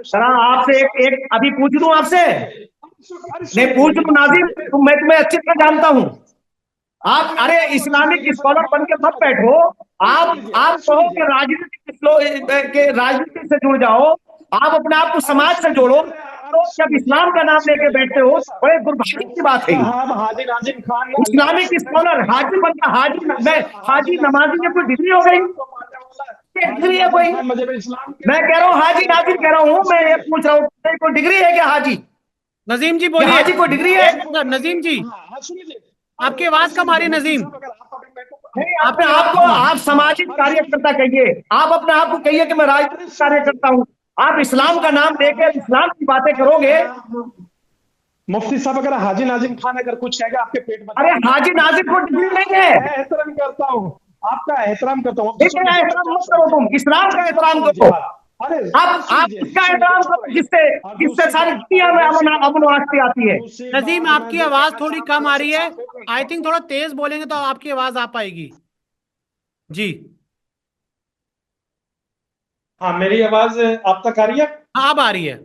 जरा आपसे एक अभी पूछ लूं आपसे, नहीं पूछ लूं नाजिम, मैं तुम्हें अच्छी तरह जानता हूं। आप अरे इस्लामिक स्कॉलर बन के मत बैठो। आप कहो कि राजनीति से जुड़ जाओ, आप अपने आप को समाज से जोड़ो, तो जब इस्लाम का नाम लेके बैठते हो बड़े दुर्भाग्य की बात है। हाजी नाजिम खान इस्लामिक स्कॉलर हाजी बनना, मैं हाजी नमाजी की कोई डिग्री हो गई? डिग्री है कोई? मैं कह रहा हूँ हाजी नाजिम कह रहा हूँ, मैं ये पूछ रहा हूँ कोई डिग्री है क्या हाजी? नजीम जी बोलिए। हाजी कोई डिग्री है? नजीम जी आपकी आवाज कम आ रही है नजीम। नहीं, अपने आप को आप सामाजिक कार्यकर्ता कहिए, आप अपने आप को कहिए कि मैं राजनीतिक कार्यकर्ता हूँ। आप इस्लाम का नाम लेकर इस्लाम की बातें करोगे? मुफ्ती साहब अगर हाजी नाजिम खान अगर कुछ कहेगा आपके पेट में, अरे हाजी नाजिम को डिग्री नहीं है। एहतराम करता हूँ, आपका एहतराम करता हूँ। एहतराम मत करो, तुम इस्लाम का एहतराम करो। आप इसका एहतराम करो जिससे सारी दुनिया में अमन वास्ते आती है। नजीम आपकी आवाज थोड़ी कम आ रही है, आई थिंक थोड़ा तेज बोलेंगे तो आपकी आवाज आ पाएगी जी। हाँ, मेरी आवाज आप तक आ रही है? हाँ अब आ रही है।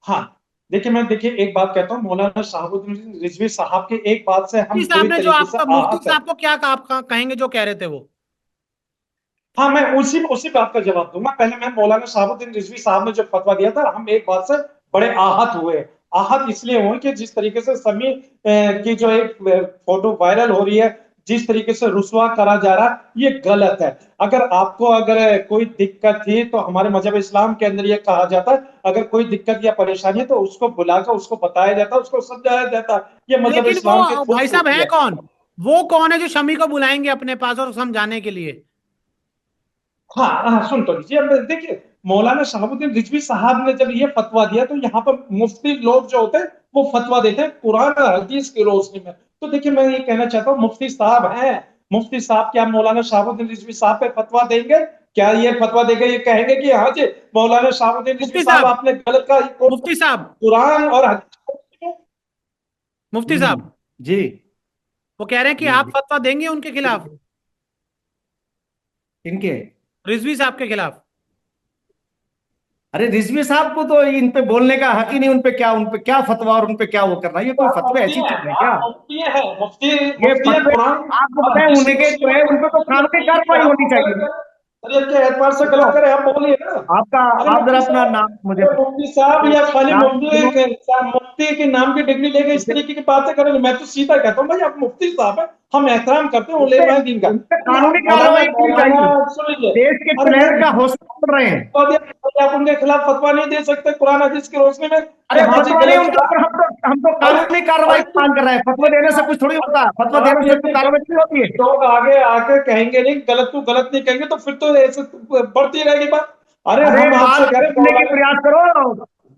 हाँ, देखिए एक बात कहता हूँ, मौलाना शहाबुद्दीन रिजवी साहब के एक बात से हम पूरी ने जो तरीके से आपका मुफ्ती आहत है। साहब को क्या आप कहेंगे जो कह रहे थे वो? हाँ, मैं उसी बात का जवाब दूंगा। पहले मैं मौलाना शहाबुद्दीन रिजवी साहब ने जो फतवा दिया था, हम एक बात से बड़े आहत हुए। आहत इसलिए हुए कि जिस तरीके से समी की जो एक फोटो वायरल हो रही है, जिस तरीके से रुसवा करा जा रहा है, ये गलत है। अगर कोई दिक्कत थी तो हमारे मजहब इस्लाम के अंदर ये कहा जाता है, अगर कोई दिक्कत या परेशानी है तो उसको बुलाकर उसको बताया जाता है, उसको समझाया जाता है। ये मजहब इस्लाम के भाई साहब है कौन? वो कौन है जो शमी को बुलाएंगे अपने पास और समझाने के लिए? हाँ, सुन तो लीजिए। अब देखिए, मौलाना शहाबुद्दीन रिजवी साहब ने जब ये फतवा दिया तो यहाँ पर मुफ्ती लोग जो होते हैं वो फतवा देते हैं कुरान और हदीस की रोशनी में। तो देखिए, मैं ये कहना चाहता हूँ, मुफ्ती साहब हैं, मुफ्ती साहब क्या मौलाना शहाबुद्दीन रिजवी साहब पे फतवा देंगे? क्या ये फतवा देंगे, ये कहेंगे कि हाँ जी मौलाना शहाबुद्दीन रिजवी साहब आपने गलत कहा? मुफ्ती साहब, कुरान और हदीस। मुफ्ती साहब जी, वो कह रहे हैं कि आप फतवा देंगे उनके खिलाफ, इनके रिजवी साहब के खिलाफ? अरे रिजवी साहब को तो इन पे बोलने का हक ही नहीं। उन पे क्या फतवा और उन पे क्या वो करना, ये कोई फतवा ऐसी चीज है क्या? ये फतवे आपको बताए उनके जो है उन पे तो कानूनी कार्रवाई होनी चाहिए। के एतबार से गलत करे, आप बोलिए ना। आप जरा अपना नाम मुझे मुफ्ती साहब या खाली मुफ्ती के नाम की डिग्री लेके इस तरीके की बातें करेंगे? मैं तो सीधा कहता हूँ भाई, आप मुफ्ती साहब है, हम एहतराम करते हैं उलेमा दीन का। कानूनी कार्रवाई की चाहिए। देश के प्लेयर का हौसला बढ़ रहे हैं। आप उनके खिलाफ फतवा नहीं दे सकते कुरान हदीस की रोशनी में? अरे फतवा नहीं उनके ऊपर, हम तो कानूनी कार्रवाई की मांग कर रहे हैं। फतवा देने से कुछ थोड़ी होता है, फतवा देने से तो कार्रवाई नहीं होती है। लोग आगे आके कहेंगे नहीं, गलत तू गलत नहीं कहेंगे तो फिर तो ऐसे बढ़ती रहेगी बात। अरे हम आपसे कह रहे करने की प्रयास करो,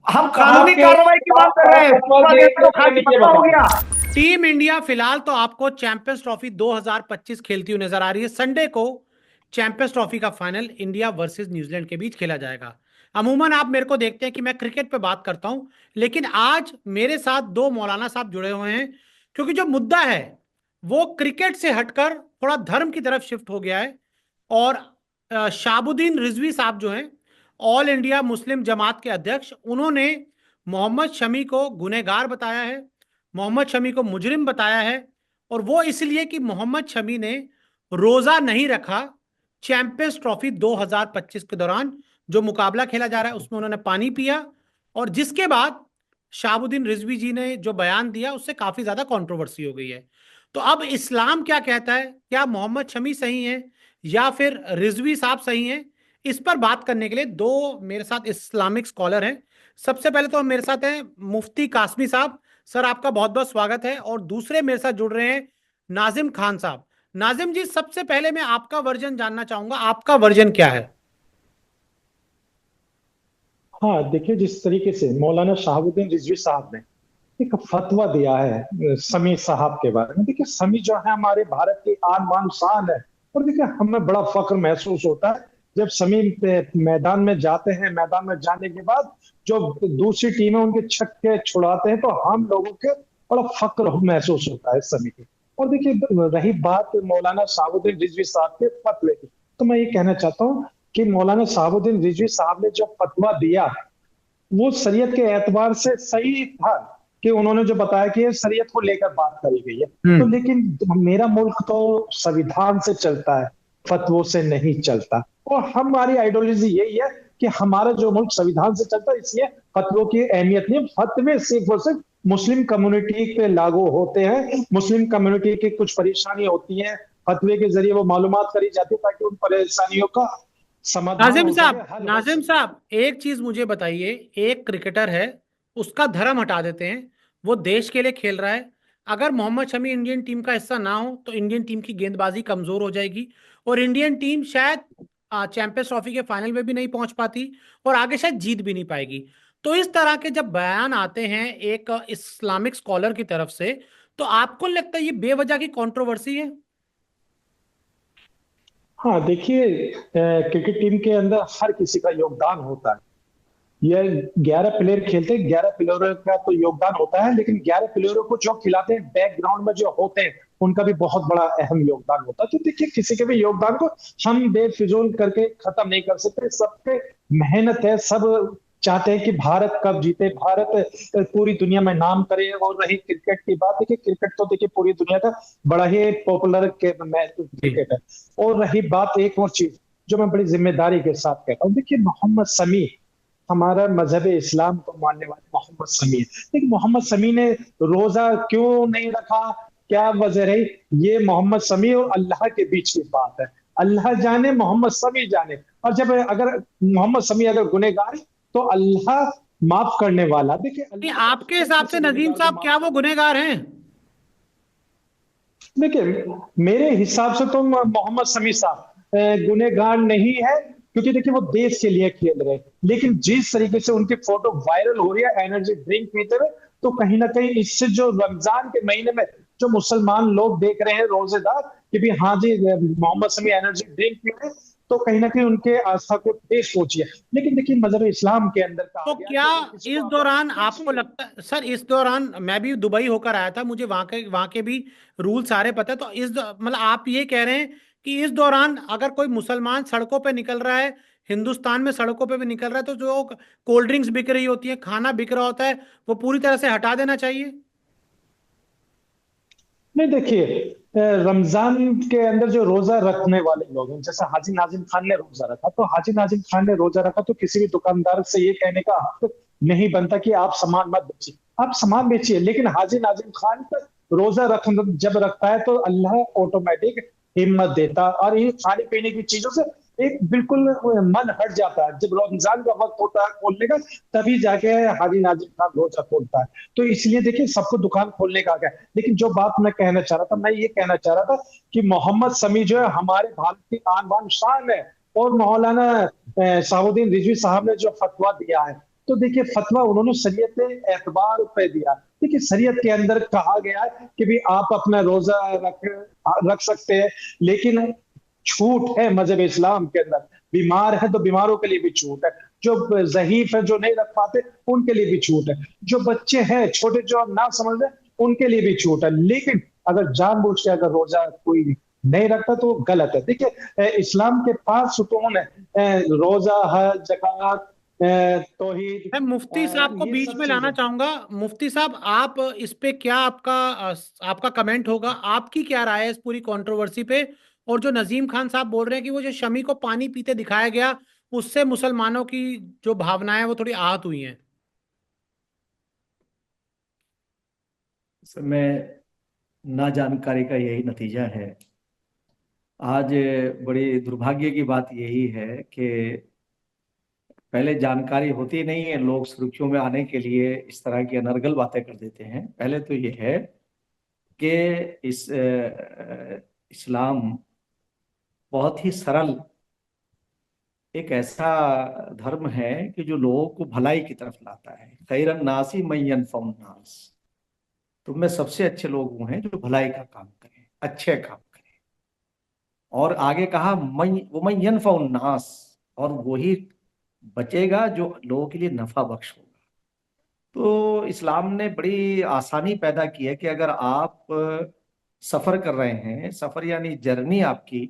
हम कानूनी कार्रवाई की बात कर रहे हैं। फतवा देने तो खाली फतवा हो गया। टीम इंडिया फिलहाल तो आपको चैंपियंस ट्रॉफी 2025 खेलती हुई नजर आ रही है। संडे को चैंपियंस ट्रॉफी का फाइनल इंडिया वर्सेस न्यूजीलैंड के बीच खेला जाएगा। अमूमन आप मेरे को देखते हैं कि मैं क्रिकेट पे बात करता हूं, लेकिन आज मेरे साथ दो मौलाना साहब जुड़े हुए हैं, क्योंकि जो मुद्दा है वो क्रिकेट से हटकर थोड़ा धर्म की तरफ शिफ्ट हो गया है। और शहाबुद्दीन रिजवी साहब जो हैं, ऑल इंडिया मुस्लिम जमात के अध्यक्ष, उन्होंने मोहम्मद शमी को गुनहगार बताया है, मोहम्मद शमी को मुजरिम बताया है। और वो इसलिए कि मोहम्मद शमी ने रोजा नहीं रखा चैंपियंस ट्रॉफी 2025 के दौरान जो मुकाबला खेला जा रहा है उसमें उन्होंने पानी पिया, और जिसके बाद शहाबुद्दीन रिजवी जी ने जो बयान दिया उससे काफी ज्यादा कंट्रोवर्सी हो गई है। तो अब इस्लाम क्या कहता है, क्या मोहम्मद शमी सही है या फिर रिजवी साहब सही हैं? इस पर बात करने के लिए दो मेरे साथ इस्लामिक स्कॉलर हैं। सबसे पहले तो मेरे साथ हैं मुफ्ती कासमी साहब, सर आपका बहुत बहुत स्वागत है। और दूसरे मेरे साथ जुड़ रहे हैं नाजिम खान साहब। नाजिम जी, सबसे पहले मैं आपका वर्जन जानना चाहूंगा, आपका वर्जन क्या है? हाँ, देखिए, जिस तरीके से मौलाना शहाबुद्दीन रिजवी साहब ने एक फतवा दिया है समी साहब के बारे में, देखिए समी जो है हमारे भारत की आन बान शान है। और देखिए, हमें बड़ा फख्र महसूस होता है जब समी मैदान में जाते हैं। मैदान में जाने के बाद जो दूसरी टीमें उनके छक्के छुड़ाते हैं तो हम लोगों के बड़ा फख्र महसूस होता है समी की। और देखिए, रही बात मौलाना शहाबुद्दीन रिजवी साहब के फतवे की, तो मैं ये कहना चाहता हूँ कि मौलाना शहाबुद्दीन रिजवी साहब ने जो फतवा दिया वो शरीयत के एतबार से सही था, कि उन्होंने जो बताया कि ये शरीयत को लेकर बात करी गई है। तो लेकिन मेरा मुल्क तो संविधान से चलता है, फतवों से नहीं चलता। और हमारी आइडियोलॉजी यही है कि हमारा जो मुल्क संविधान से चलता है, इसलिए फतवों की अहमियत नहीं। फतवे सिर्फ और सिर्फ मुस्लिम कम्युनिटी पे लागू होते हैं। मुस्लिम कम्युनिटी की कुछ परेशानी होती है, फतवे के जरिए वो मालूमात करी जाती है ताकि उन परेशानियों का समाधान नाजिम हो साहब, सके, हल हो नाजिम सके। साहब, एक चीज मुझे बताइए। एक क्रिकेटर है, उसका धर्म हटा देते हैं, वो देश के लिए खेल रहा है। अगर मोहम्मद शमी इंडियन टीम का हिस्सा ना हो तो इंडियन टीम की गेंदबाजी कमजोर हो जाएगी और इंडियन टीम शायद चैंपियंस ट्रॉफी के फाइनल में भी नहीं पहुंच पाती और आगे शायद जीत भी नहीं पाएगी। तो इस तरह के जब बयान आते हैं एक इस्लामिक स्कॉलर की तरफ से, तो आपको लगता है ये बेवजह की कंट्रोवर्सी है? हाँ देखिए, क्रिकेट टीम के अंदर हर किसी का योगदान होता है। ये 11 प्लेयर खेलते हैं, 11 प्लेयरों का तो योगदान होता है, लेकिन 11 प्लेयरों को जो खिलाते हैं बैकग्राउंड में जो होते हैं उनका भी बहुत बड़ा अहम योगदान होता है। तो देखिए, किसी के भी योगदान को हम बेफिजूल करके खत्म नहीं कर सकते। सबके मेहनत है, सब चाहते हैं कि भारत कब जीते, भारत पूरी दुनिया में नाम करे। और रही क्रिकेट की बात, देखिए क्रिकेट तो देखिए पूरी दुनिया का बड़ा ही पॉपुलर जी। क्रिकेट है। और रही बात एक और चीज जो मैं बड़ी जिम्मेदारी के साथ कहता हूँ, देखिए मोहम्मद शमी हमारा मजहब इस्लाम को मानने वाले मोहम्मद शमी है। लेकिन मोहम्मद शमी ने रोजा क्यों नहीं रखा, क्या वजह रही, ये मोहम्मद शमी और अल्लाह के बीच की बात है। अल्लाह जाने, मोहम्मद शमी जाने। और जब अगर मोहम्मद शमी अगर गुनहगार है तो अल्लाह माफ करने वाला। देखिए नहीं, अल्लाह तो आपके हर हिसाब से किसी नजीम गुनहगार को साहब माफ क्या वो करता गुनहगार हैं? है। देखिए मेरे हिसाब से तो मोहम्मद शमी साहब गुनहगार नहीं है, क्योंकि देखिए वो देश के लिए खेल रहे हैं। लेकिन जिस तरीके से उनकी फोटो वायरल हो रही है एनर्जी ड्रिंक पीते हुए, तो कहीं ना कहीं इससे जो रमजान के महीने में जो मुसलमान लोग देख रहे हैं रोजेदार कि भी हाँ जी मोहम्मद शमी एनर्जी ड्रिंक पी रहे हैं, तो कहीं ना कहीं उनके आस्था को ठेस पहुंची है। लेकिन देखिए मजहब इस्लाम के अंदर कहा तो गया है क्या कि अगर किसी को इस आप दौरान नहीं आपको सुनिए। लगता है सर, इस दौरान मैं भी दुबई होकर आया था, मुझे वहां के भी रूल सारे पता है। तो मतलब आप ये कह रहे हैं कि इस दौरान अगर कोई मुसलमान सड़कों पे निकल रहा है, हिंदुस्तान में सड़कों पे भी निकल रहा है, तो जो कोल्ड ड्रिंक्स बिक रही होती है, खाना बिक रहा होता है, वो पूरी तरह से हटा देना चाहिए? नहीं देखिए, रमजान के अंदर जो रोजा रखने वाले लोग हैं, जैसे हाजी नाजिम खान ने रोजा रखा, तो हाजी नाजिम खान ने रोजा रखा तो किसी भी दुकानदार से ये कहने का हक नहीं बनता कि आप सामान मत बेचिए। आप सामान बेचिए, लेकिन हाजी नाजिम खान का रोजा रख जब रखता है तो अल्लाह ऑटोमेटिक हिम्मत देता, और ये खाने पीने की चीजों से एक बिल्कुल मन हट जाता है। जब रमजान का वक्त होता है खोलने का, तभी जाके हाजी नाजिम खान रोजा खोलता है। तो इसलिए देखिए सबको दुकान खोलने का आ गया। लेकिन जो बात मैं कहना चाह रहा था, मैं ये कहना चाह रहा था कि मोहम्मद शमी जो है हमारे भारत की आन बान शान है। और मौलाना शहाबुद्दीन रिजवी साहब ने जो फतवा दिया है, तो देखिए फतवा उन्होंने शरीयत एतबार पे दिया। देखिए शरीयत के अंदर कहा गया है कि भी आप अपना रोजा रख सकते हैं, लेकिन छूट है मजहब इस्लाम के अंदर। बीमार है तो बीमारों के लिए भी छूट है, जो जहीफ है जो नहीं रख पाते उनके लिए भी छूट है, जो बच्चे हैं छोटे जो ना समझ रहे उनके लिए भी छूट है। लेकिन अगर जानबूझ के अगर रोजा कोई नहीं रखता तो वो गलत है। देखिए इस्लाम के 5 सुतून है, रोजा, हज, ज़कात, तौहीद, मैं मुफ्ती साहब को ये बीच सब में चीजें। लाना चाहूंगा। मुफ्ती साहब, आप इस पे क्या आपका कमेंट होगा? आपकी क्या राय है इस पूरी कंट्रोवर्सी पे? और जो नजीम खान साहब बोल रहे हैं कि वो जो शमी को पानी पीते दिखाया गया, उससे मुसलमानों की जो भावनाएं वो थोड़ी आहत हुई हैं। में ना जानकारी का यही नतीजा है। आज बड़ी दुर्भाग्य की बात यही है कि पहले जानकारी होती नहीं है, लोग सुर्खियों में आने के लिए इस तरह की अनर्गल बातें कर देते हैं। पहले तो ये है कि इस इस्लाम बहुत ही सरल एक ऐसा धर्म है कि जो लोगों को भलाई की तरफ लाता है। खैरन नासी मय्यन फौन नास, तुम में सबसे अच्छे लोग वो हैं जो भलाई का काम करें, अच्छे काम करें। और आगे कहा मय वो मय्यन फौन नास, और वही बचेगा जो लोगों के लिए नफा बख्श होगा। तो इस्लाम ने बड़ी आसानी पैदा की है कि अगर आप सफर कर रहे हैं, सफर यानी जर्नी आपकी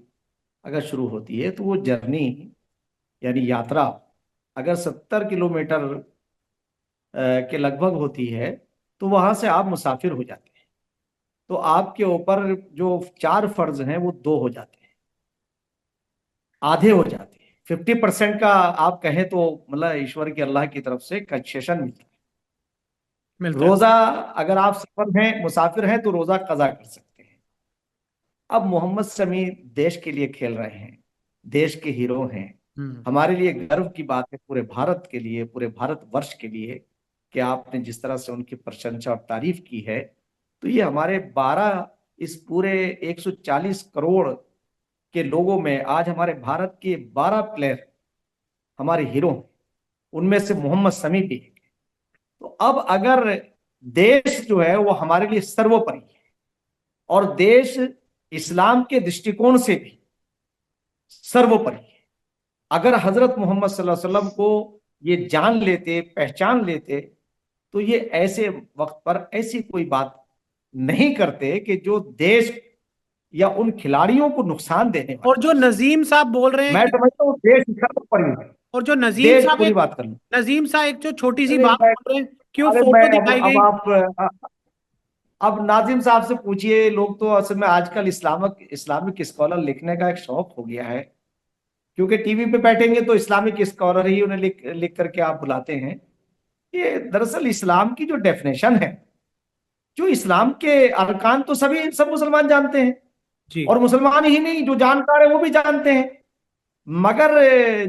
अगर शुरू होती है, तो वो जर्नी यानी यात्रा अगर 70 किलोमीटर के लगभग होती है, तो वहां से आप मुसाफिर हो जाते हैं। तो आपके ऊपर जो 4 फर्ज हैं वो 2 हो जाते हैं, आधे हो जाते हैं। 50% का आप कहें तो मतलब ईश्वर की, अल्लाह की तरफ से कंसेशन मिलता है। मिलता है। रोजा अगर आप सफर हैं, मुसाफिर हैं, तो रोजा कजा कर सकते हैं। अब मोहम्मद शमी देश के लिए खेल रहे हैं, देश के हीरो हैं। हमारे लिए गर्व की बात है, पूरे भारत के लिए, पूरे भारतवर्ष के लिए, कि आपने जिस तरह से उनकी प्रशंसा और तारीफ की है। तो ये हमारे 12, इस पूरे 140 करोड़ के लोगों में आज हमारे भारत के 12 प्लेयर हमारे हीरो हैं, उनमें से मोहम्मद शमी भी एक है। तो अब अगर देश जो है वो हमारे लिए सर्वोपरि है, और देश इस्लाम के दृष्टिकोण से भी सर्वोपरि है। अगर हजरत मोहम्मद सल्लल्लाहु अलैहि वसल्लम को ये जान लेते, पहचान लेते, तो ये ऐसे वक्त पर ऐसी कोई बात नहीं करते कि जो देश या उन खिलाड़ियों को नुकसान देने वाली। और जो नजीम साहब बोल रहे हैं मैं समझता हूँ देश सर्वोपरि है। और जो नजीम देश साहब पूरी बात कर लो। नजीम साहब एक जो छोटी सी अरे बात मैं बोल रहे हैं, क्यों अरे मैं फोटो दिखाई अब गई। आप अब नाजिम साहब से पूछिए। लोग तो असल में आजकल इस्लामिक स्कॉलर लिखने का एक शौक हो गया है, क्योंकि टीवी पे बैठेंगे तो इस्लामिक स्कॉलर ही उन्हें लिख लिख करके आप बुलाते हैं। ये दरअसल इस्लाम की जो डेफिनेशन है, जो इस्लाम के अरकान तो सब मुसलमान जानते हैं, जी। और मुसलमान ही नहीं, जो जानकार है वो भी जानते हैं। मगर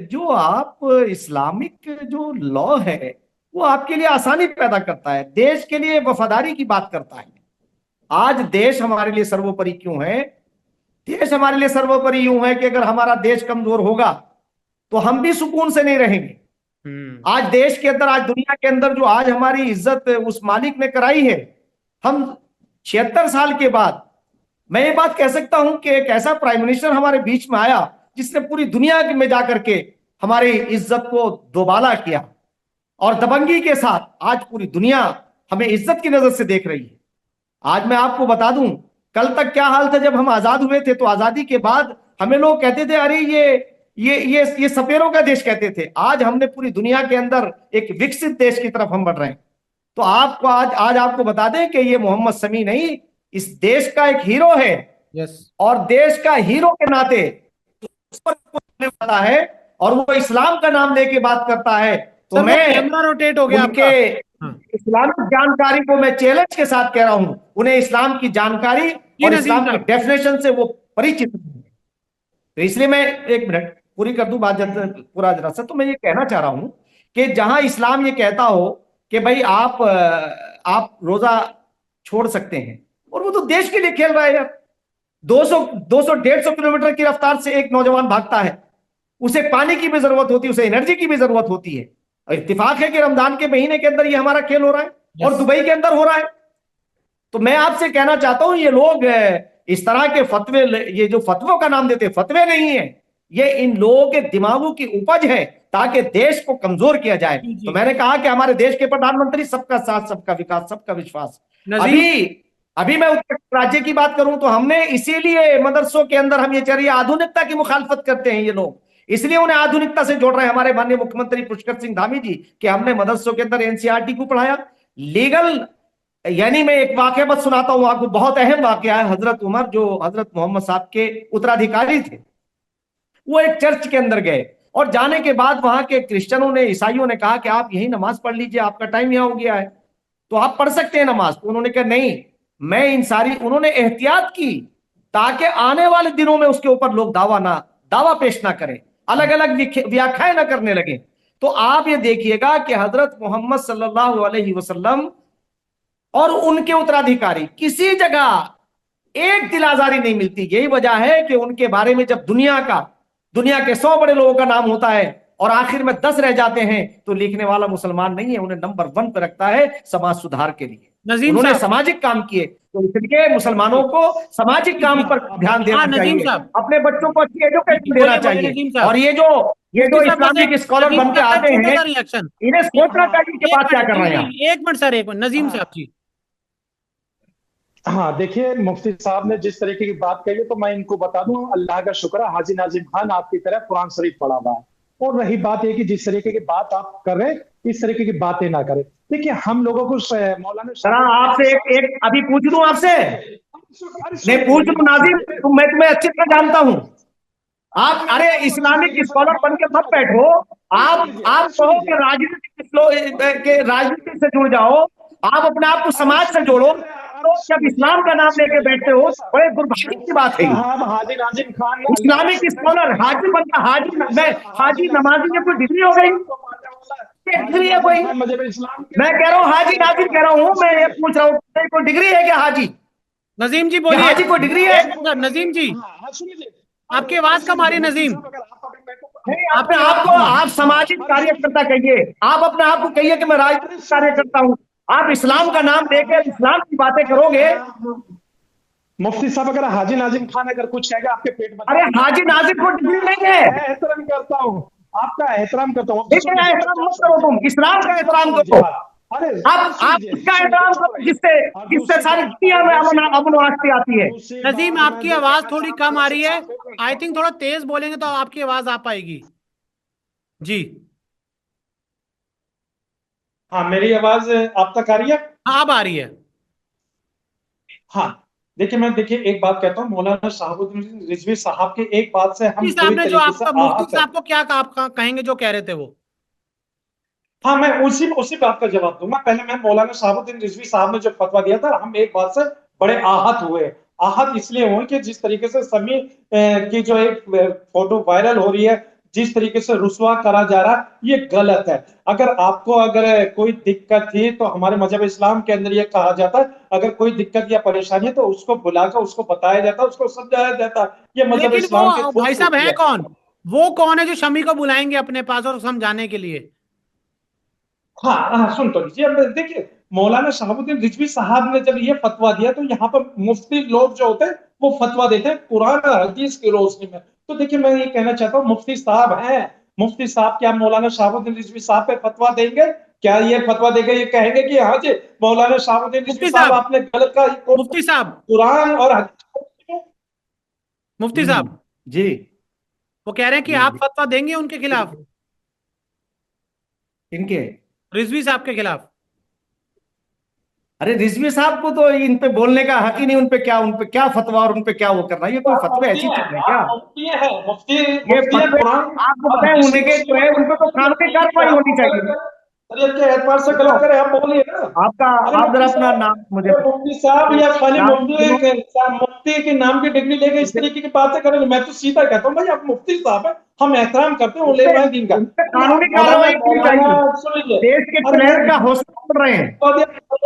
जो आप इस्लामिक जो लॉ है, वो आपके लिए आसानी पैदा करता है, देश के लिए वफादारी की बात करता है। आज देश हमारे लिए सर्वोपरि क्यों है? देश हमारे लिए सर्वोपरि यूं है कि अगर हमारा देश कमजोर होगा तो हम भी सुकून से नहीं रहेंगे। आज देश के अंदर, आज दुनिया के अंदर जो आज हमारी इज्जत उस मालिक ने कराई है, हम 76 साल के बाद मैं ये बात कह सकता हूं कि एक ऐसा प्राइम मिनिस्टर हमारे बीच में आया जिसने पूरी दुनिया में जाकर के हमारी इज्जत को दोबाला किया, और दबंगी के साथ आज पूरी दुनिया हमें इज्जत की नजर से देख रही है। आज मैं आपको बता दूं, कल तक क्या हाल था जब हम आजाद हुए थे, तो आजादी के बाद हमें लोग कहते थे अरे ये सपेरों का देश कहते थे। आज हमने पूरी दुनिया के अंदर एक विकसित देश की तरफ हम बढ़ रहे हैं। तो आपको आज आपको बता दें कि ये मोहम्मद शमी नहीं, इस देश का एक हीरो है। यस। और देश का हीरो के नाते उस पर बोलने वाला है, और वो इस्लाम का नाम लेके बात करता है, तो सर, वो मैं कैमरा रोटेट हो गया उनके आपका। हाँ। इस्लामिक जानकारी को मैं चैलेंज के साथ कह रहा हूं, उन्हें इस्लाम की जानकारी और नजीम इस्लाम की साहब। डेफिनेशन से वो परिचित नहीं है। तो इसलिए मैं, एक मिनट पूरी कर दूं बात, पूरा जरा सा, तो मैं ये कहना चाह रहा हूं कि जहां इस्लाम ये कहता हो कि भाई आप रोजा छोड़ सकते हैं, और वो तो देश के लिए खेल रहा है यार। 200-150 किलोमीटर की रफ्तार से एक नौजवान भागता है, उसे पानी की भी जरूरत होती है, उसे एनर्जी की भी जरूरत होती है। और इत्तेफाक है कि रमजान के महीने के अंदर ये हमारा खेल हो रहा है, और दुबई के अंदर हो रहा है। तो मैं आपसे कहना चाहता हूं, ये लोग इस तरह के फतवे, ये जो फतवों का नाम देते, फतवे नहीं है, ये इन लोगों के दिमागों की उपज है, ताकि देश को कमजोर किया जाए। तो मैंने कहा कि हमारे देश के प्रधानमंत्री सबका साथ, सबका विकास, सबका विश्वास। अभी मैं उत्तर राज्य की बात करूं तो हमने इसीलिए मदरसों के अंदर हम ये चल रही आधुनिकता की मुखालफत करते हैं ये लोग, इसलिए उन्हें आधुनिकता से जोड़ रहे हैं हमारे माननीय मुख्यमंत्री पुष्कर सिंह धामी जी, कि हमने मदरसों के अंदर एनसीईआरटी को पढ़ाया, लीगल। यानी मैं एक वाकया बस सुनाता हूं आपको, बहुत अहम वाकया है। हजरत उमर, जो हजरत मोहम्मद साहब के उत्तराधिकारी थे, वो एक चर्च के अंदर गए, और जाने के बाद वहां के क्रिश्चियनों ने, ईसाइयों ने कहा कि आप यही नमाज पढ़ लीजिए, आपका टाइम यहां हो गया है, तो आप पढ़ सकते हैं नमाज। तो उन्होंने कहा नहीं, मैं इन सारी, उन्होंने एहतियात की ताकि आने वाले दिनों में उसके ऊपर लोग दावा पेश ना करें, अलग अलग व्याख्याएं ना करने लगे। तो आप ये देखिएगा कि हजरत मोहम्मद सल्लल्लाहु अलैहि वसल्लम और उनके उत्तराधिकारी किसी जगह एक दिल आजारी नहीं मिलती। यही वजह है कि उनके बारे में जब दुनिया के 100 बड़े लोगों का नाम होता है और आखिर में 10 रह जाते हैं, तो लिखने वाला मुसलमान नहीं है, उन्हें नंबर 1 पर रखता है समाज सुधार के लिए। उन्होंने सामाजिक काम किए, तो इसलिए मुसलमानों को सामाजिक काम पर ध्यान देना चाहिए, अपने बच्चों को अच्छी एजुकेशन देना चाहिए। और ये जो इस्लामिक स्कॉलर बन के आते हैं, इन्हें सोचना चाहिए कि बात क्या कर रहे हैं। एक मिनट सर, एक मिनट नजीम साहब जी। हाँ, देखिए मुफ्ती साहब ने जिस तरीके की बात कही है, तो मैं इनको बता दूं, अल्लाह का शुक्र है हाजी नाजिम खान आपकी तरह कुरान शरीफ पढ़ा हुआ है। और रही बात ये कि जिस तरीके की बात आप कर रहे हैं, इस तरीके की बातें ना करें। देखिए हम लोगों को मौलाना जरा आपसे एक अभी पूछ लूं आपसे, नहीं पूछ लूं नाजिम, मैं तुम्हें अच्छी तरह जानता हूं। आप अरे इस्लामिक स्कॉलर बन के मत बैठो। आप कहो कि राजनीति से जुड़ जाओ, आप अपने आप को समाज से जोड़ो, तो जब इस्लाम का नाम लेके बैठते हो बड़े दुर्भाग्य की बात है। हाजी नाजिम खान इस्लामिक स्कॉलर हाजी बनता, हाजी नमाजी ये कोई डिग्री हो गई? डिग्री है कोई? मैं कह रहा हूँ हाजी नाजिम कह रहा हूँ, मैं ये पूछ रहा हूँ कोई डिग्री है क्या हाजी? नजीम जी बोलिए। हाजी कोई डिग्री है? नजीम जी आपकी आवाज कम आ रही है नजीम। नहीं, अपने आप को आप सामाजिक कार्यकर्ता कहिए, आप अपने आप को कहिए कि मैं राजनीतिक कार्यकर्ता हूँ। आप इस्लाम का नाम लेकर इस्लाम की बातें करोगे? मुफ्ती साहब अगर हाजी नाजिम खान अगर कुछ कहेगा आपके पेट में, अरे हाजी नाजिम को डिग्री नहीं है। एहतराम करता हूँ, आपका एहतराम करता हूँ, लेकिन एहतराम मत करो, तुम इस्लाम का एहतराम करो। आप उसका एहतराम करो जिससे सारी दुनिया में अमन वास्ते आती है। नजीम आपकी आवाज थोड़ी कम आ रही है, आई थिंक थोड़ा तेज बोलेंगे तो आपकी आवाज आ पाएगी जी। हाँ मेरी आवाज आप तक आ रही है? हाँ अब आ रही है। हाँ देखिए एक बात कहता हूँ, मौलाना शहाबुद्दीन रिजवी साहब के एक बात से हम पूरी साहब ने जो तरीके से आपका मुफ्ती आहत है। साहब को क्या कहेंगे जो कह रहे थे वो? हाँ मैं उसी बात का जवाब दूंगा। पहले मैं मौलाना शहाबुद्दीन रिजवी साहब ने जो फतवा दिया था, हम एक बात से बड़े आहत हुए। आहत इसलिए हुए कि जिस तरीके से समी की जो एक फोटो वायरल हो रही है, जिस तरीके से रुसवा करा जा रहा है, ये गलत है। अगर कोई दिक्कत थी तो हमारे मजहब इस्लाम के अंदर ये कहा जाता है, अगर कोई दिक्कत या परेशानी है तो उसको बुलाकर उसको बताया जाता है, उसको समझाया जाता है। ये मजहब लेकिन इस्लाम की वो भाई साहब खूबसूरती है कौन? वो कौन है जो शमी को बुलाएंगे अपने पास और समझाने के लिए? हाँ सुन तो लीजिए। अब देखिए मौलाना शहाबुद्दीन रिजवी साहब ने जब ये फतवा दिया तो यहाँ पर मुफ्ती लोग जो होते हैं वो फतवा देते हैं कुरान और हदीस की रोशनी में। तो देखिए मैं ये कहना चाहता हूँ, मुफ्ती साहब हैं, मुफ्ती साहब क्या मौलाना शहाबुद्दीन रिजवी साहब पे फतवा देंगे? क्या ये फतवा देंगे, ये कहेंगे कि हाँ जी मौलाना शहाबुद्दीन रिजवी साहब आपने गलत कहा? मुफ्ती साहब, कुरान और हदीस। मुफ्ती साहब जी वो कह रहे हैं कि आप फतवा देंगे उनके खिलाफ, इनके रिजवी साहब के खिलाफ? अरे रिजवी साहब को तो इन पे बोलने का हक ही नहीं। उन पे क्या फतवा और उन पे क्या वो करना, ये कोई फतवा ऐसी चीज है क्या? ये फतवे आपको पता है उनके जो है उन पे तो कानूनी कार्रवाई होनी चाहिए। के एतबार से गलत करे आप बोलिए ना। आप जरा अपना नाम मुझे मुफ्ती साहब या खाली नाम मुफ्ती के नाम की डिग्री लेके इस तरीके की बातें करेंगे? मैं तो सीधा कहता हूँ भाई आप मुफ्ती साहब है, हम एहतराम करते हैं उलेमा दिन का। कानूनी कार्रवाई होनी चाहिए। देश के प्लेयर का हौसला बढ़ रहे हैं।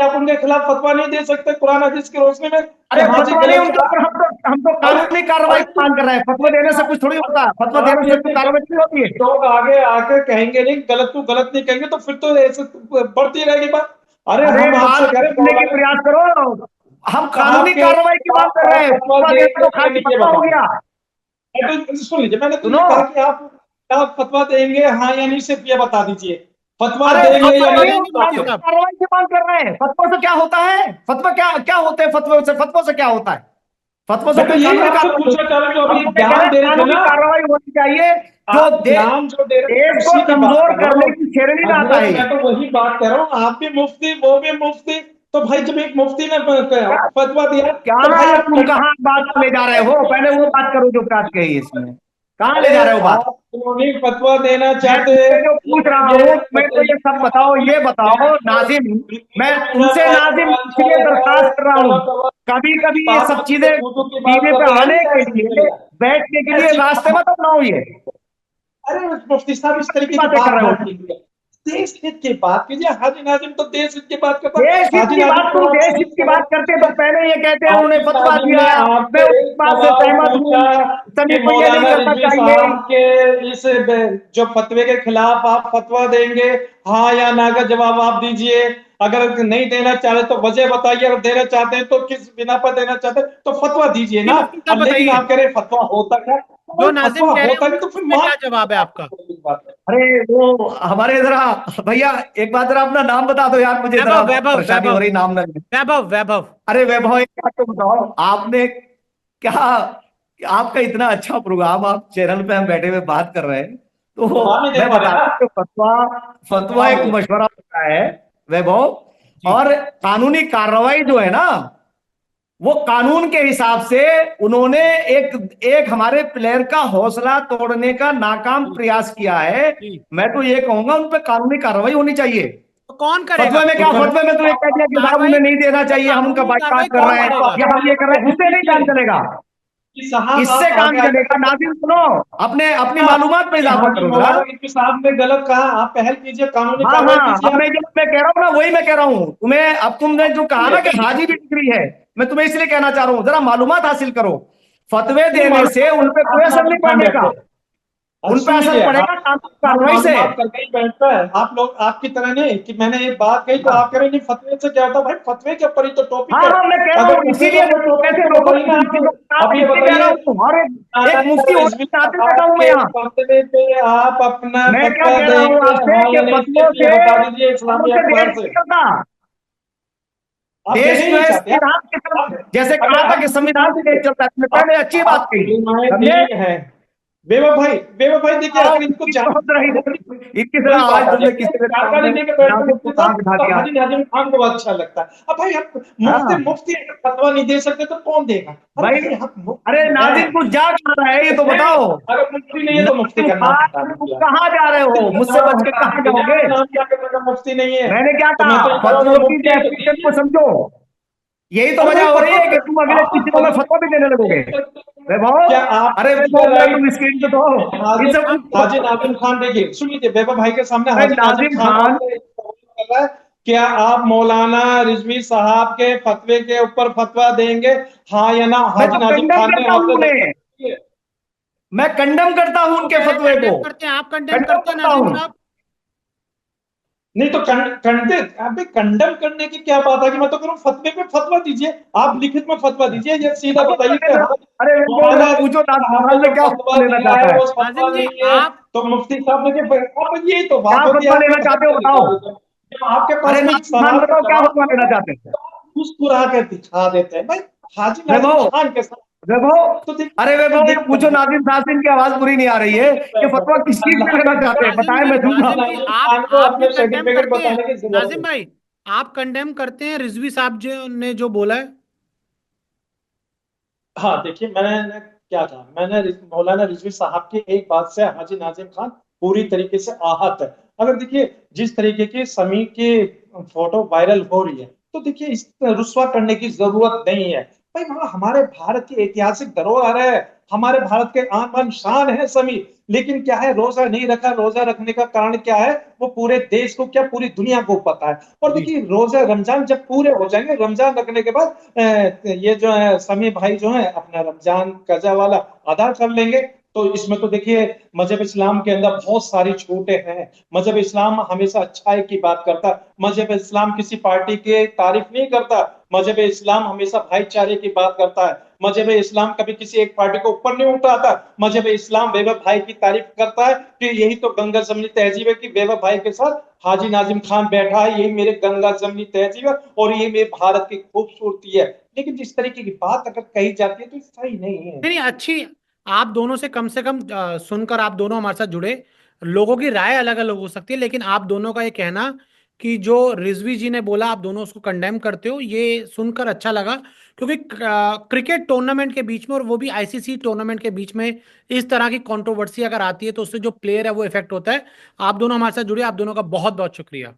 आप उनके खिलाफ फतवा नहीं दे सकते कुरान हदीस की रोशनी में? अरे फतवा नहीं उनके ऊपर, हम तो कानूनी कार्रवाई की मांग कर रहे हैं। फतवा देने से कुछ थोड़ी होता है, फतवा देने से तो कार्रवाई नहीं होती है। लोग आगे आके कहेंगे नहीं गलत, तू गलत नहीं कहेंगे तो फिर तो ऐसे बढ़ती रहेगी बात। अरे हम आपसे कह रहे की प्रयास करो, हम कानूनी कार्रवाई की बात कर रहे हैं। फतवा देना तो खाली फतवा हो गया। सुन लीजिए, मैंने तो कहा कि आप फतवा देंगे हाँ या नहीं, सिर्फ ये बता दीजिए फतवा देंगे या नहीं। कार्रवाई की मांग कर रहे हैं। फतवा से क्या होता है? फतवा क्या होते हैं? फतवा से क्या होता है? फतवा से कानूनी कार्रवाई होनी चाहिए जो देश को कमजोर करने की श्रेणी में आता है। मैं तो वही बात कर रहा हूँ, आप भी मुफ्ती वो भी मुफ्ती, तो भाई जब एक मुफ्ती ने फतवा दिया क्या तुम कहाँ बात ले जा रहे हो? पहले वो बात करो जो बात कही इसमें, कहाँ ले जा रहे हो बात? फतवा देना चाहते हैं जो पूछ रहा हूँ मैं तो ये सब बताओ, ये बताओ नाजिम, मैं तुमसे नाजिम इसलिए दरखास्त कर रहा हूँ, कभी कभी ये सब चीजें टीवी पे आने के लिए बैठने के लिए रास्ते में तो ना हो। ये अरे मुफ्ती साहब इस तरीके की बातें कर रहे हो। देश हित की बात कीजिए। हाजी नाजिम तो देश हित की बात करता है। देश हित की बात करते तो पहले ये कहते हैं उन्होंने फतवा दिया, मैं उस बात से सहमत हूँ। सभी को ये नहीं करना चाहिए कि इस जो फतवे के खिलाफ आप फतवा देंगे, हाँ या ना का जवाब आप दीजिए। अगर नहीं देना चाहते तो वजह बताइए, अगर देना चाहते हैं तो किस बिना पर देना चाहते हैं तो फतवा दीजिए ना। लेकिन आप कह रहे फतवा होता क्या? जो नाजिम कह रहे हैं तो फिर क्या जवाब है आपका? अरे वो हमारे जरा भैया एक बात जरा अपना नाम बता दो यार, मुझे जरा परेशानी हो रही नाम लगने। वैभव। अरे वैभव एक बात तो बताओ, आपने क्या, आपका इतना अच्छा प्रोग्राम, आप चैनल पे हम बैठे हुए बात कर रहे हैं, तो जवाब नहीं दे मैं पा रहे बता रहा ना। हूं, फतवा फतवा एक मशवरा होता है वैभव, जी और कानूनी कार्रवाई जो है ना, वो कानून के हिसाब से उन्होंने एक एक हमारे प्लेयर का हौसला तोड़ने का नाकाम जी प्रयास किया है। जी। मैं तो ये कहूंगा उन पर कानूनी कार्रवाई होनी चाहिए। तो कौन करेगा? फतवे में तो क्या, फतवे में तो ये कह दिया कि साहब कार्रवाई, उन्हें नहीं देना तो चाहिए, हम उनका कानूनी बाइकाट कार्रवाई कर कौन रहे हैं करेगा? या हम ये कर रहे हैं, उससे नहीं काम चलेगा। कि साहब इससे आप काम आगे आगे चलेगा। नाजिम सुनो, अपने अपनी मालूमात में इजाफा हाजी करो जरा। मौलाना रिजवी साहब ने गलत कहा, आप पहल कीजिए, कानूनी हाँ कार्रवाई हाँ, कीजिए अब आप। मैं जो मैं कह रहा हूँ ना वही मैं कह रहा हूँ तुम्हें। अब तुमने जो कहा ना कि हाजी भी डिग्री है, मैं तुम्हें इसलिए कहना चाह रहा हूँ जरा मालूमात हासिल करो। फतवे नहीं, देने से उन पे कोई असर नहीं खान पड़ने का, बैठे। उन पे सुन असर लीजिए पड़ेगा आप कानूनी कार्रवाई से। मालूमात करके ही बैठता है। आप लोग आपकी तरह नहीं कि मैंने एक बात कही तो हाँ आप कह रहे नहीं फतवे से क्या होता है। भाई फतवे के ऊपर ही तो टॉपिक हाँ है। हाँ, मैं कह रहा अगर हूँ फतवे इसीलिए का कोई टॉपिक कैसे है लोगों बताइए की ना रुचि को बता, अभी इसलिए कह रहा बताइए। हूँ। और एक मुफ्ती होने रिजवी के नाते बैठा हूँ साहब मैं के यहाँ। फतवे पे आप अपना मैं क्या फतवा कह रहा हूँ देंगे आपसे हाँ कि या नहीं, फतवों इसलिए से बता दीजिए इस्लामी फतवों से अखबार देश से। नहीं चलता। आप देश देना ही जो नहीं है चाहते संविधान के आप। जैसे अगर कहा था कि आप संविधान से देश चलता है, तुमने पहले अच्छी बात आप कही, उलमाए समझे। दीन है। बेवफा भाई देखिए आओ, अगर इनको इनकी जान बहुत रही इनकी तरह बड़ी आज बात आ तुमने जाती है, किसी के जानकारी सामने लेके बैठते नाजिम मुफ्ती को कहाँ साहब बिठा तो दिया। हाजी नाजिम खान को अच्छा लगता है। अब भाई हम मुफ्ती हाँ मुफ्ती अगर फतवा नहीं दे सकते तो कौन देगा। अरे भाई, भाई हम अरे मुफ्ती हैं। नाजिम कुछ जा कहाँ रहा है ये तो नहीं, बताओ। अगर मुफ्ती नहीं है तो मुफ्ती नाजिम का नाम हटा खान तुम दीजिए। कहाँ जा रहे मुफ्ती हो, का मुझसे नाम बच के हटा कहाँ दीजिए, जाओगे। नाम क्या कहते मुफ्ती नहीं है। मैंने क्या तो मैं कहा, तो ये कह रहा हूँ फतवों की मुफ्ती है तो कैफियत को दीजिए। समझो। यही तो अरे वजह भाई हो रही फतवा है कि तुम अगले आप कुछ दिनों में फतवा भी देने लगोगे। वैभव, क्या आप अरे इसका वैभव जरा राइट तुम स्क्रीन पे तो हाजी इनसे पूछो। हाजी नाजिम खान देखिए सुनिए बेबा भाई के सामने भाई हाजी नाजिम नाजिम खान खान, आपसे एक सवाल कर रहा है। क्या आप मौलाना रिजवी साहब के फतवे के ऊपर फतवा देंगे हाँ या ना। मैं हाजी तो नाजिम कंडम खान ने करता हूं आपसे उन्हें, मैं कंडम करता हूं वो उनके कह रहे फतवे को, कंडेम करते हैं, आप कंडेम कंडम करते हैं करता नाजिम हूं। साहब? नहीं तो अबे कंडम करने की क्या बात है कि मैं तो करूं फतवे पे फतवा दीजिए। आप लिखित में फतवा दीजिए या सीधा बताइए कि हाँ अरे वैभव मौलाना जरा पूछो रिजवी नाजिम साहब ने खान जो में क्या फतवा फतवा लेना दिया है चाहता है, वो फतवा नाजिम जी नहीं है। आप, तो मुफ्ती साहब ने जो यही तो क्या बात होती है। फतवा आप लेना चाहते हो बताओ। जब आपके पास अरे कोई नाजिम खान सवाल का बताओ क्या जवाब फतवा नहीं लेना होता चाहते हैं। तो मुस्कुरा कर दिखा देते हैं भाई हाजी नाजिम वैभव, खान के साथ। वैभव, तो अरे देखिए वैभव ये देखते पूछो हैं नाजिम साहब की आवाज पूरी नहीं आ रही है कि फतवा किस चीज पे लेना चाहते हैं, बताएं मैं दूंगा। नाजिम जी आप खान को आप भी अपने कंडेम सर्टिफिकेट करते हैं? बताने की जरूरत नाजिम है। भाई, आप कंडेम करते हैं रिजवी साहब जो ने जो बोला है? हाँ देखिए मैंने क्या कहा मैंने मौलाना रिजवी साहब की एक बात से हाजी नाजिम खान पूरी तरीके से आहत है। अगर देखिए जिस तरीके की समी की फोटो वायरल हो रही है तो देखिए इस रुस्वा करने की जरूरत नहीं है। भाई वहाँ हमारे भारत की ऐतिहासिक धरोहर है, हमारे भारत के आन बान शान है समी। लेकिन क्या है रोजा नहीं रखा, रोजा रखने का कारण क्या है वो पूरे देश को क्या पूरी दुनिया को पता है। और जी देखिए रोजा रमजान जब पूरे हो जाएंगे, रमजान रखने के बाद ये जो है समी भाई जो है अपना रमजान कजा वाला अदा कर लेंगे। तो इसमें तो देखिए मजहब इस्लाम के अंदर बहुत सारी छूटें हैं। मजहब इस्लाम हमेशा अच्छाई की बात करता है। मजहब इस्लाम किसी पार्टी की तारीफ नहीं करता। मजहब इस्लाम हमेशा भाईचारे की बात करता है। मजहब इस्लाम कभी किसी एक पार्टी को ऊपर नहीं उठाता। मजहब इस्लाम बेवफा भाई की तारीफ करता है कि यही तो गंगा जमनी तहजीब है कि बेवफा भाई के साथ हाजी नाजिम खान बैठा है, यही मेरे गंगा जमनी तहजीब है और ये मेरे भारत की खूबसूरती है। लेकिन जिस तरीके की बात अगर कही जाती है तो सही नहीं है। नहीं नहीं, अच्छी, आप दोनों से कम सुनकर, आप दोनों हमारे साथ जुड़े, लोगों की राय अलग अलग हो सकती है, लेकिन आप दोनों का ये कहना कि जो रिजवी जी ने बोला आप दोनों उसको कंडेम करते हो, ये सुनकर अच्छा लगा। क्योंकि क्रिकेट टूर्नामेंट के बीच में, और वो भी आईसीसी टूर्नामेंट के बीच में, इस तरह की कंट्रोवर्सी अगर आती है तो उससे जो प्लेयर है वो इफेक्ट होता है। आप दोनों हमारे साथ जुड़े, आप दोनों का बहुत बहुत शुक्रिया।